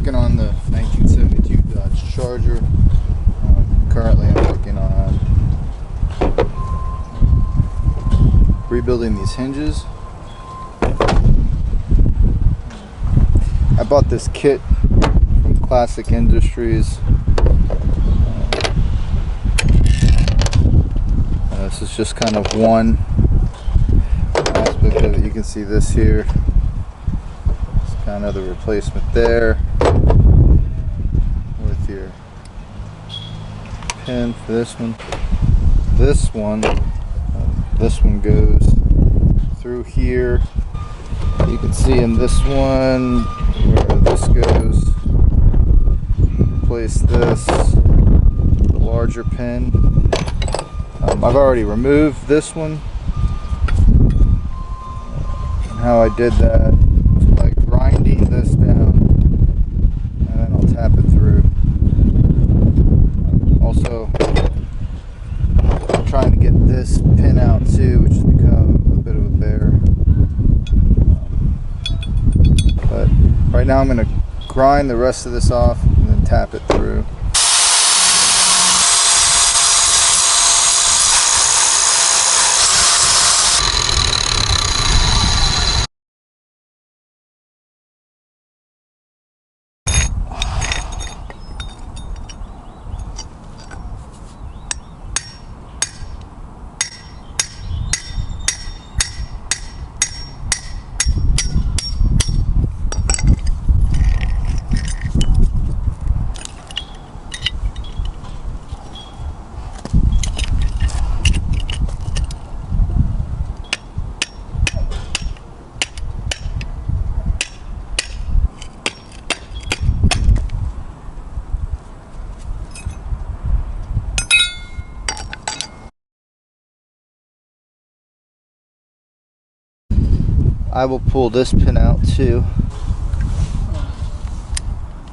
working on the 1972 Dodge Charger. Currently I'm working on rebuilding these hinges. I bought this kit from Classic Industries. This is just kind of one aspect of it. You can see this here. It's kind of the replacement there with your pin for this one. This one goes through here. You can see in this one where this goes. Replace this, the larger pin. I've already removed this one. And how I did that is by grinding this down, and then I'll tap it through. Also, I'm trying to get this pin out too, which has become a bit of a bear. But right now I'm going to grind the rest of this off and then tap it through. I will pull this pin out too.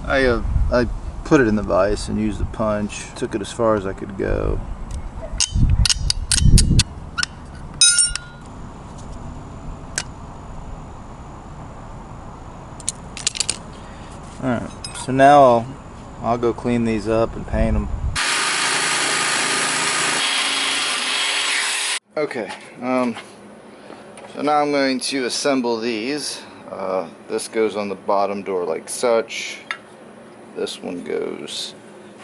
I put it in the vise and used the punch. Took it as far as I could go. Alright, so now I'll go clean these up and paint them. Okay, so now I'm going to assemble these. This goes on the bottom door like such. This one goes,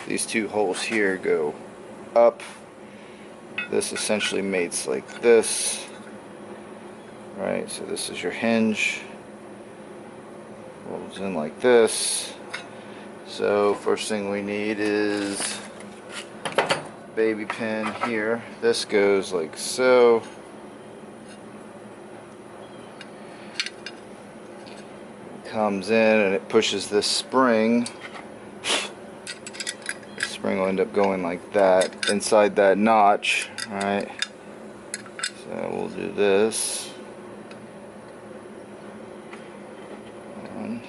these two holes here go up. This essentially mates like this. Right, so this is your hinge. Rolls in like this. So first thing we need is baby pin here. This goes like so. Comes in and it pushes this spring. The spring will end up going like that inside that notch. Alright, so we'll do this. And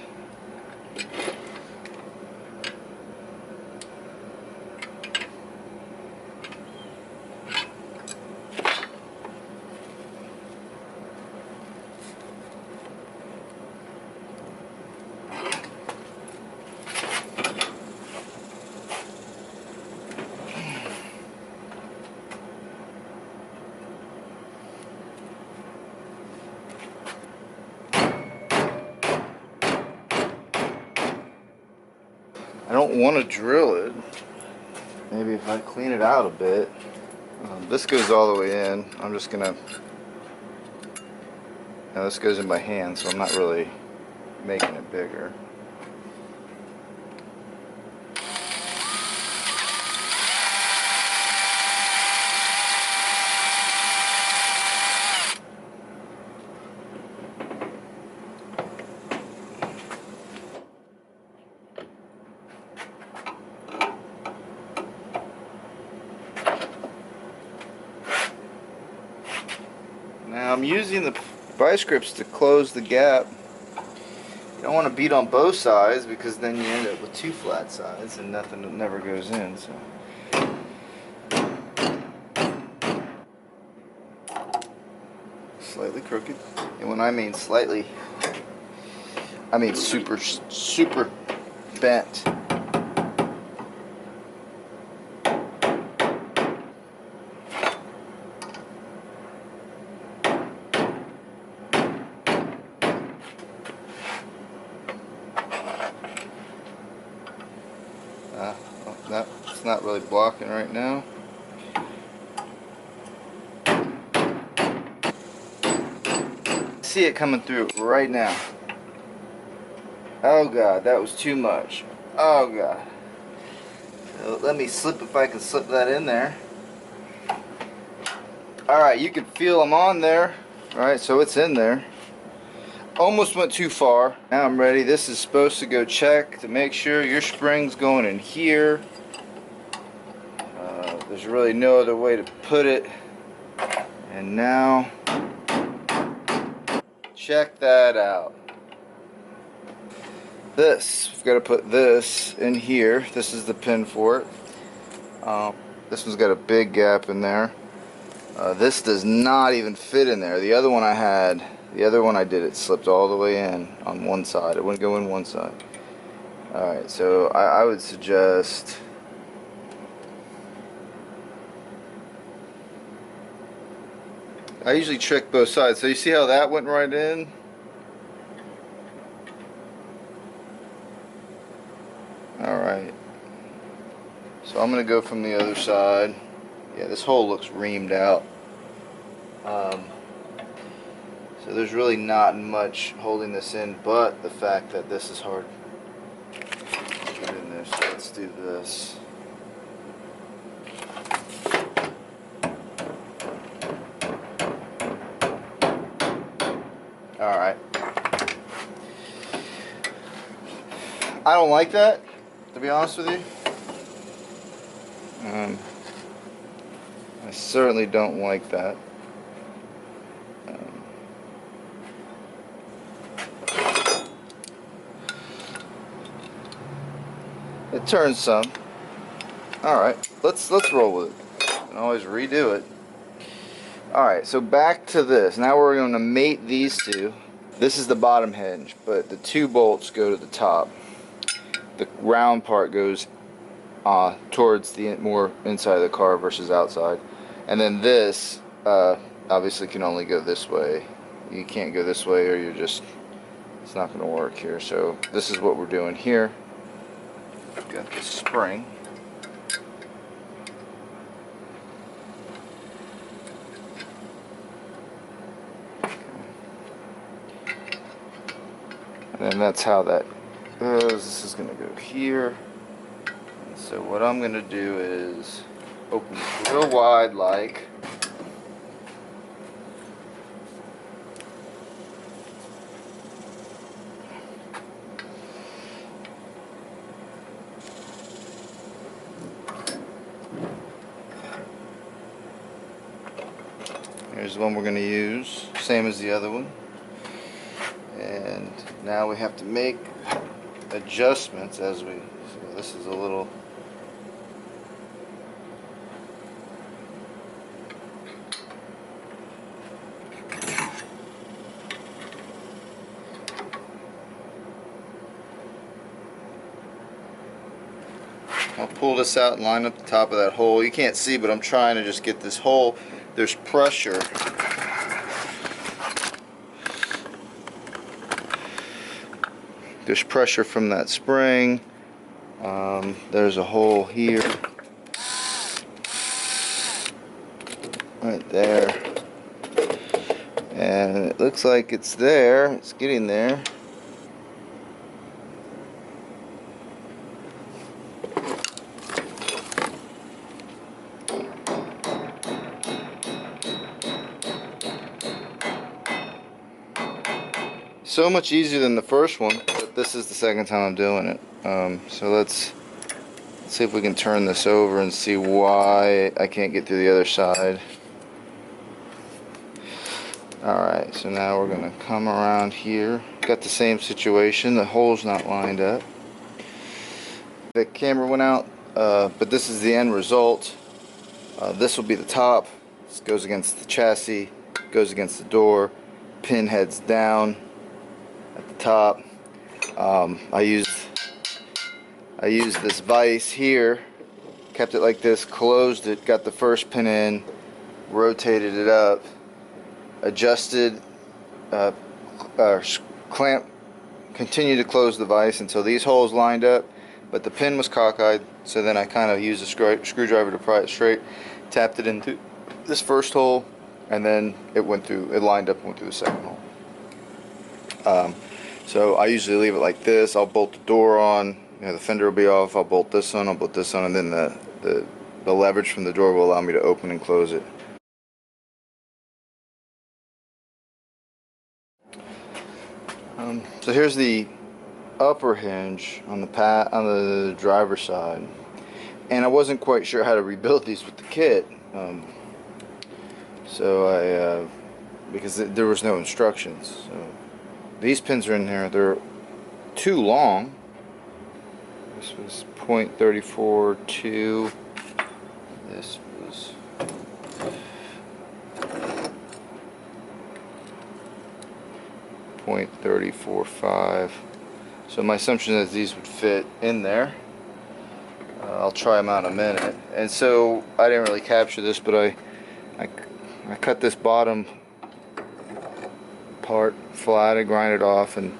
I don't want to drill it. Maybe if I clean it out a bit. This goes all the way in. I'm just gonna. Now this goes in by hand, so I'm not really making it bigger. Now I'm using the vice grips to close the gap. You don't want to beat on both sides because then you end up with two flat sides and nothing never goes in. So. Slightly crooked, and when I mean slightly, I mean super bent. Well, it's not really blocking right now. See it coming through right now. Oh God, that was too much. Oh God. So let me slip, if I can slip that in there. Alright, you can feel them on there. Alright, so it's in there. Almost went too far. Now I'm ready. This is supposed to go check to make sure your spring's going in here. There's really no other way to put it. And now, check that out. We've got to put this in here. This is the pin for it. This one's got a big gap in there. This does not even fit in there. The other one I did, it slipped all the way in on one side. It wouldn't go in one side. Alright, so I would suggest I usually trick both sides. So you see how that went right in? Alright. So I'm going to go from the other side. Yeah, this hole looks reamed out. So there's really not much holding this in but the fact that this is hard to get in there. So let's do this. Alright. I don't like that, to be honest with you. I certainly don't like that. It turns some. Alright, let's roll with it. You can always redo it. Alright, so back to this. Now we're going to mate these two. This is the bottom hinge, but the two bolts go to the top. The round part goes towards the more inside of the car versus outside. And then this obviously can only go this way. You can't go this way or it's not going to work here. So this is what we're doing here. I've got the spring. And then that's how that goes. This is going to go here. And so what I'm going to do is open it real wide like. Here's the one we're going to use, same as the other one. And now we have to make adjustments as we, so this is a little, I'll pull this out and line up the top of that hole. You can't see, but I'm trying to just get this hole. There's pressure. There's pressure from that spring. There's a hole here. Right there. And it looks like it's there. It's getting there. So much easier than the first one, but this is the second time I'm doing it. So let's see if we can turn this over and see why I can't get through the other side. Alright, so now we're going to come around here. Got the same situation, the hole's not lined up. The camera went out, but this is the end result. This will be the top. This goes against the chassis, goes against the door, pin heads down at the top. I used I used this vise here, kept it like this, closed it, got the first pin in, rotated it up, adjusted, clamp, continued to close the vise until these holes lined up, but the pin was cockeyed, so then I kind of used a screwdriver to pry it straight, tapped it into this first hole, and then it lined up and went through the second hole. So I usually leave it like this. I'll bolt the door on, the fender will be off, I'll bolt this on, and then the leverage from the door will allow me to open and close it. So here's the upper hinge on the driver's side, and I wasn't quite sure how to rebuild these with the kit, so because there was no instructions. So these pins are in there. They're too long. This was .342. This was .345. So my assumption is these would fit in there. I'll try them out in a minute. And so I didn't really capture this, but I cut this bottom part flat, I grind it off, and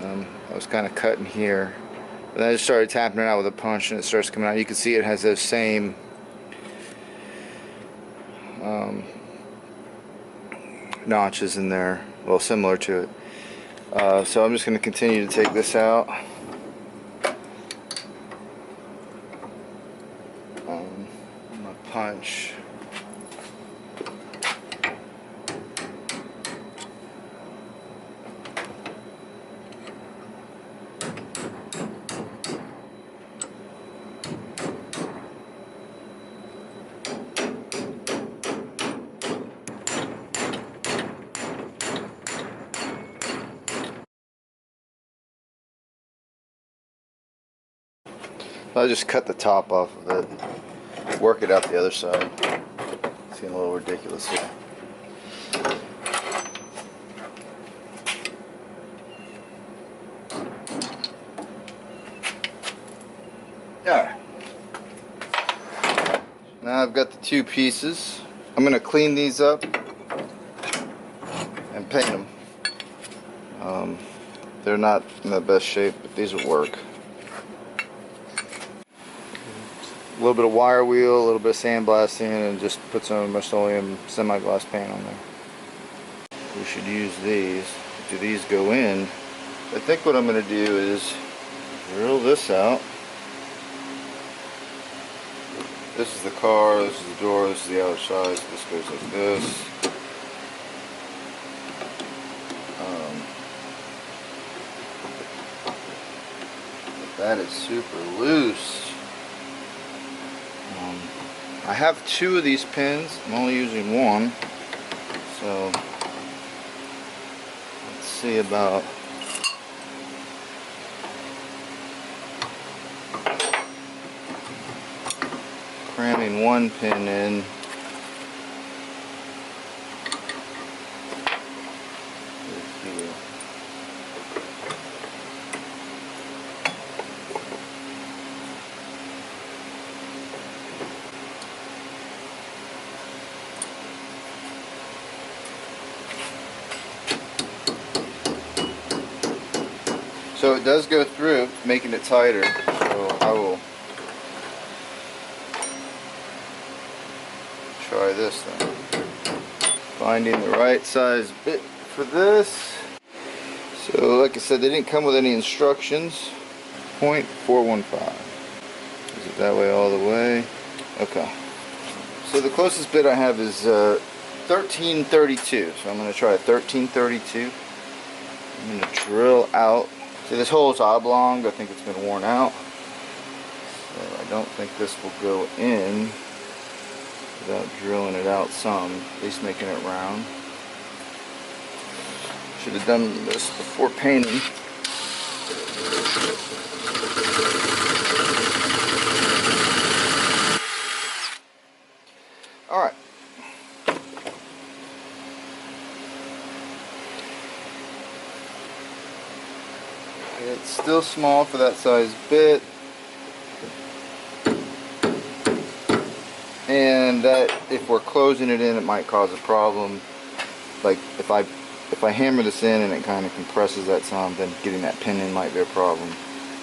I was kind of cutting here. But then I just started tapping it out with a punch, and it starts coming out. You can see it has those same notches in there, well, similar to it. So I'm just going to continue to take this out. My punch. I'll just cut the top off of it, work it out the other side. It's getting a little ridiculous here. Alright. Now I've got the two pieces. I'm going to clean these up and paint them. They're not in the best shape, but these will work. A little bit of wire wheel, a little bit of sandblasting, and just put some Rust-Oleum semi-gloss paint on there. We should use these. Do these go in? I think what I'm going to do is drill this out. This is the car, this is the door, this is the outer side, so this goes like this. That is super loose. I have two of these pins. I'm only using one. So let's see about cramming one pin in. Here. So it does go through, making it tighter. So I will try this then. Finding the right size bit for this. So like I said, they didn't come with any instructions. .415. Is it that way all the way? Okay. So the closest bit I have is 1332. So I'm going to try a 1332. I'm going to drill out. See, this hole is oblong. I think it's been worn out. So I don't think this will go in without drilling it out some, at least making it round. Should have done this before painting. Alright. It's still small for that size bit. and that if we're closing it in, it might cause a problem. Like if I hammer this in and it kind of compresses that some, then getting that pin in might be a problem.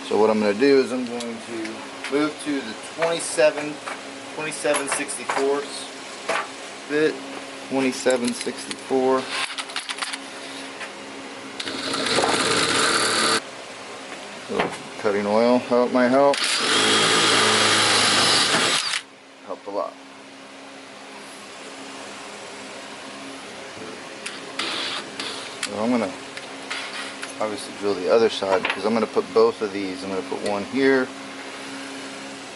So what I'm going to do is I'm going to move to the 27/64 bit. 27/64. Little cutting oil might help. Helped a lot. So I'm going to obviously drill the other side because I'm going to put both of these. I'm going to put one here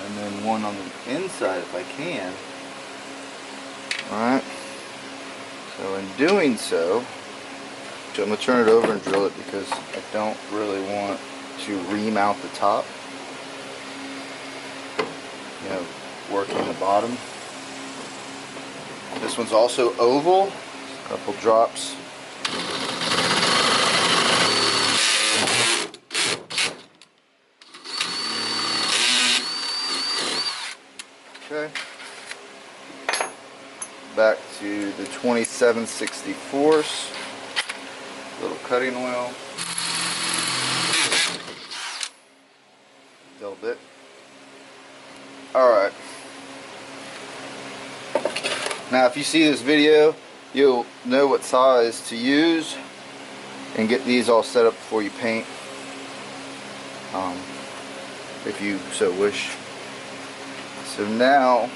and then one on the inside if I can. Alright. So in doing so, I'm going to turn it over and drill it because I don't really want to remount the top. You know, working the bottom. This one's also oval. A couple drops. Okay. Back to the 27/64. Little cutting oil. A little bit. Alright. Now if you see this video, you'll know what size to use and get these all set up before you paint. If you so wish. So now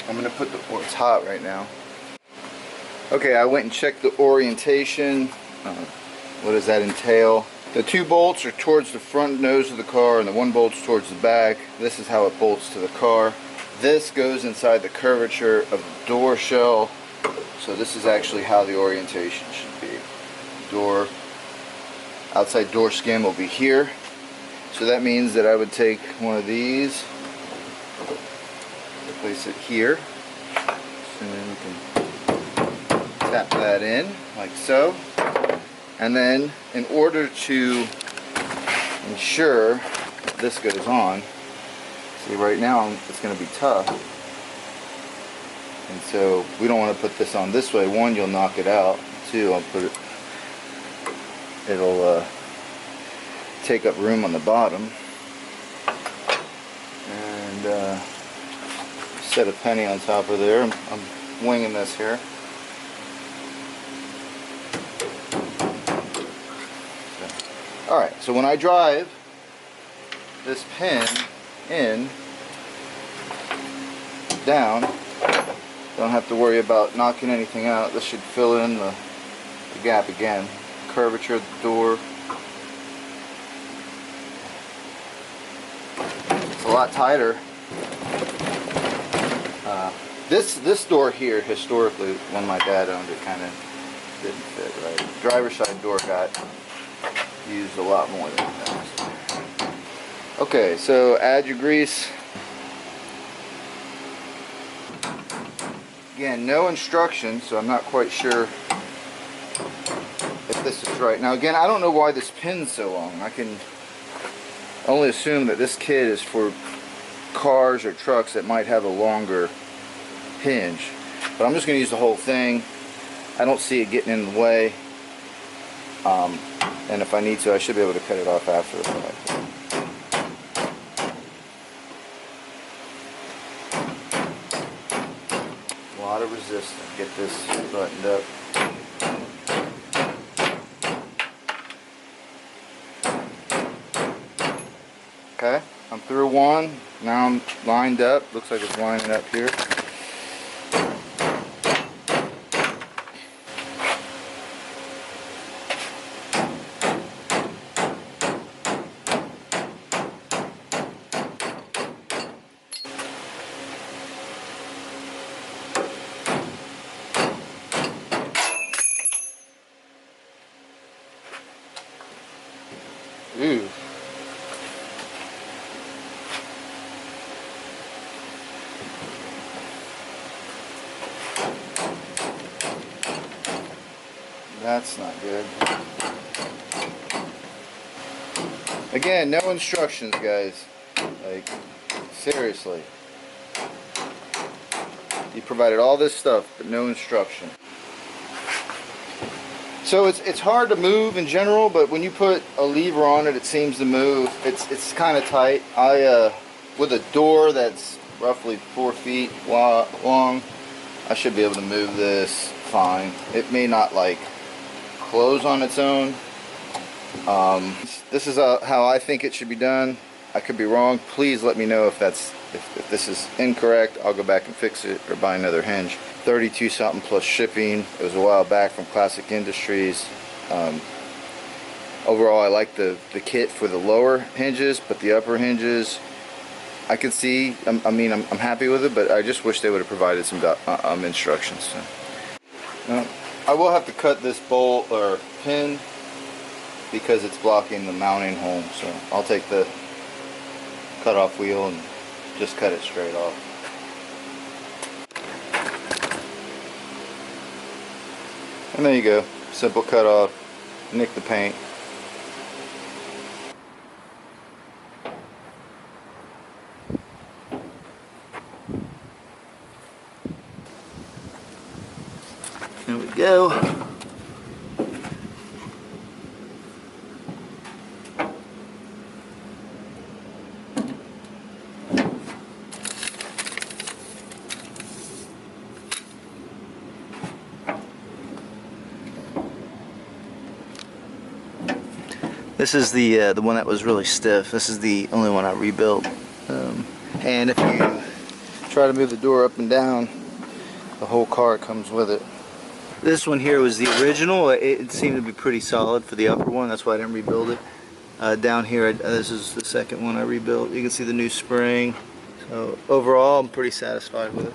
I'm going to put it's hot right now. Okay, I went and checked the orientation. What does that entail? The two bolts are towards the front nose of the car and the one bolt's towards the back. This is how it bolts to the car. This goes inside the curvature of the door shell. So this is actually how the orientation should be. Outside door skin will be here. So that means that I would take one of these, place it here, and then we can tap that in like so. And then in order to ensure this goes on, see right now it's going to be tough, and so we don't want to put this on this way. One, you'll knock it out. Two, it'll take up room on the bottom. And set a penny on top of there. I'm winging this here. Alright, so when I drive this pin in, down, don't have to worry about knocking anything out. This should fill in the gap again. Curvature of the door. It's a lot tighter. This door here, historically, when my dad owned it, kind of didn't fit right. The driver's side door got used a lot more than that. Okay, so add your grease. Again, no instructions, so I'm not quite sure if this is right. Now again, I don't know why this pin's so long. I can only assume that this kit is for cars or trucks that might have a longer hinge. But I'm just going to use the whole thing. I don't see it getting in the way. And if I need to, I should be able to cut it off after the fact. A lot of resistance. Get this buttoned up. Okay, I'm through one. Now I'm lined up. Looks like it's lining up here. Ooh. That's not good. Again, no instructions, guys. Like, seriously. You provided all this stuff, but no instruction. So it's hard to move in general, but when you put a lever on it, it seems to move. It's kind of tight. With a door that's roughly 4 feet long, I should be able to move this fine. It may not like close on its own. This is how I think it should be done. I could be wrong. Please let me know if this is incorrect. I'll go back and fix it or buy another hinge. 32 something plus shipping. It was a while back from Classic Industries. Overall, I like the kit for the lower hinges, but the upper hinges, I can see. I'm happy with it, but I just wish they would have provided some instructions. So. I will have to cut this bolt or pin because it's blocking the mounting hole. So I'll take the cut-off wheel and just cut it straight off. And there you go, simple cut off, nick the paint. There we go. This is the one that was really stiff. This is the only one I rebuilt. And if you try to move the door up and down, the whole car comes with it. This one here was the original. It seemed to be pretty solid for the upper one. That's why I didn't rebuild it. Down here, this is the second one I rebuilt. You can see the new spring. So overall, I'm pretty satisfied with it.